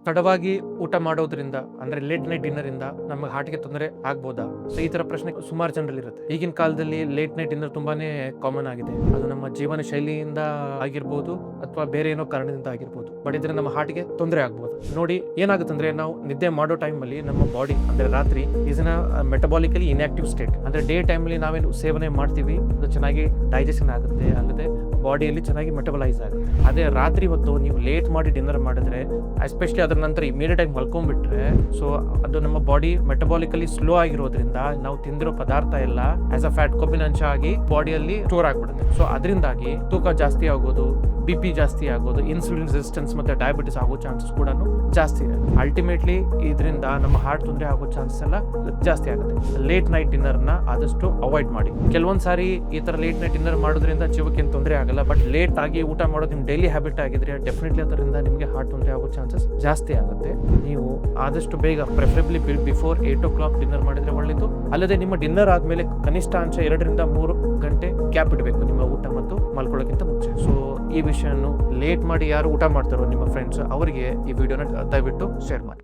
ತಡವಾಗಿ ಊಟ ಮಾಡೋದ್ರಿಂದ ಅಂದ್ರೆ ಲೇಟ್ ನೈಟ್ ಡಿನ್ನರ್ ಇಂದ ನಮ್ಮ ಹಾರ್ಟ್ಗೆ ತೊಂದರೆ ಆಗ್ಬೋದಾ? ಸೊ ಈ ತರ ಪ್ರಶ್ನೆ ಸುಮಾರು ಜನರಲ್ಲಿ ಇರುತ್ತೆ. ಈಗಿನ ಕಾಲದಲ್ಲಿ ಲೇಟ್ ನೈಟ್ ಡಿನ್ನರ್ ತುಂಬಾನೇ ಕಾಮನ್ ಆಗಿದೆ. ಅದು ನಮ್ಮ ಜೀವನ ಶೈಲಿಯಿಂದ ಆಗಿರ್ಬೋದು ಅಥವಾ ಬೇರೆ ಏನೋ ಕಾರಣದಿಂದ ಆಗಿರ್ಬೋದು. ಬಟ್ ಇದ್ರೆ ನಮ್ಮ ಹಾರ್ಟ್ಗೆ ತೊಂದರೆ ಆಗ್ಬೋದು. ನೋಡಿ ಏನಾಗುತ್ತಂದ್ರೆ ನಾವು ನಿದ್ದೆ ಮಾಡೋ ಟೈಮ್ ಅಲ್ಲಿ ನಮ್ಮ ಬಾಡಿ ಅಂದ್ರೆ ರಾತ್ರಿ ಇದನ್ನ ಮೆಟಬಾಲಿಕಲಿ ಇನ್ಆಕ್ಟಿವ್ ಸ್ಟೇಟ್. ಅಂದ್ರೆ ಡೇ ಟೈಮ್ ಅಲ್ಲಿ ನಾವೇನು ಸೇವನೆ ಮಾಡ್ತೀವಿ ಅದು ಚೆನ್ನಾಗಿ ಡೈಜೆಷನ್ ಆಗುತ್ತೆ, ಅಲ್ಲದೆ ಬಾಡಿಯಲ್ಲಿ ಚೆನ್ನಾಗಿ ಮೆಟಬಲೈಸ್ ಆಗುತ್ತೆ. ಅದೇ ರಾತ್ರಿ ಹೊತ್ತು ನೀವು ಲೇಟ್ ಮಾಡಿ ಡಿನ್ನರ್ ಮಾಡಿದ್ರೆ, ಎಸ್ಪೆಷಲಿ ಅದರ ನಂತರ ಇಮಿಡಿಯೇಟ್ ಆಗಿ ಮಲ್ಕೊಂಡ್ಬಿಟ್ರೆ, ಸೊ ಅದು ನಮ್ಮ ಬಾಡಿ ಮೆಟಬಾಲಿಕಲಿ ಸ್ಲೋ ಆಗಿರೋದ್ರಿಂದ ನಾವು ತಿಂದಿರೋ ಪದಾರ್ಥ ಎಲ್ಲ ಆಸ್ ಅ ಫ್ಯಾಟ್ ಕೊಬ್ಬಿನ ಅಂಶ ಆಗಿ ಬಾಡಿಯಲ್ಲಿ ಸ್ಟೋರ್ ಆಗ್ಬಿಡುತ್ತೆ. ಸೊ ಅದರಿಂದಾಗಿ ತೂಕ ಜಾಸ್ತಿ ಆಗೋದು, BP ಜಾಸ್ತಿ ಆಗೋದು, ಇನ್ಸುಲಿನ್ ರೆಸಿಸ್ಟೆನ್ಸ್ ಮತ್ತೆ ಡಯಾಬಿಟಿಸ್ ಆಗೋ ಚಾನ್ಸಸ್ ಕೂಡ ಜಾಸ್ತಿ ಇದೆ. ಅಲ್ಟಿಮೇಟ್ಲಿ ಇದರಿಂದ ನಮ್ಮ ಹಾರ್ಟ್ ತೊಂದರೆ ಆಗೋ ಚಾನ್ಸಸ್ ಎಲ್ಲ ಜಾಸ್ತಿ ಆಗುತ್ತೆ. ಲೇಟ್ ನೈಟ್ ಡಿನ್ನರ್ ನ ಆದಷ್ಟು ಅವಾಯ್ಡ್ ಮಾಡಿ. ಕೆಲವೊಂದ್ ಸಾರಿ ಈ ತರ ಲೇಟ್ ನೈಟ್ ಡಿನ್ನರ್ ಮಾಡೋದ್ರಿಂದ ಜೀವಕ್ಕೆ ತೊಂದರೆ ಆಗಲ್ಲ, ಬಟ್ ಲೇಟ್ ಆಗಿ ಊಟ ಮಾಡೋದು ನಿಮ್ ಡೈಲಿ ಹ್ಯಾಬಿಟ್ ಆಗಿದ್ರೆ ಡೆಫಿನೆಟ್ಲಿ ಅದರಿಂದ ನಿಮಗೆ ಹಾರ್ಟ್ ತೊಂದರೆ ಆಗೋ ಚಾನ್ಸಸ್ ಜಾಸ್ತಿ ಆಗುತ್ತೆ. ನೀವು ಆದಷ್ಟು ಬೇಗ ಪ್ರೆಫರೆಬ್ಲಿ ಬಿಫೋರ್ 8 o'clock ಡಿನ್ನರ್ ಮಾಡಿದ್ರೆ ಒಳ್ಳೆಯದು. ಅಲ್ಲದೆ ನಿಮ್ಮ ಡಿನ್ನರ್ ಆದ್ಮೇಲೆ ಕನಿಷ್ಠ ಅಂಶ 2 ರಿಂದ 3 ಗಂಟೆ ಗ್ಯಾಪ್ ಇಡಬೇಕು ನಿಮ್ಮ ಊಟ ಮತ್ತು ಮಲ್ಕೊಳ್ಳೋಕ್ಕಿಂತ ಮುಂಚೆ. ಸೊ ಈ ವಿಷಯವನ್ನು ಲೇಟ್ ಮಾಡಿ ಯಾರು ಊಟ ಮಾಡ್ತಾರೋ ನಿಮ್ಮ ಫ್ರೆಂಡ್ಸ್ ಅವರಿಗೆ ಈ ವಿಡಿಯೋನ ದಯವಿಟ್ಟು ಶೇರ್ ಮಾಡಿ.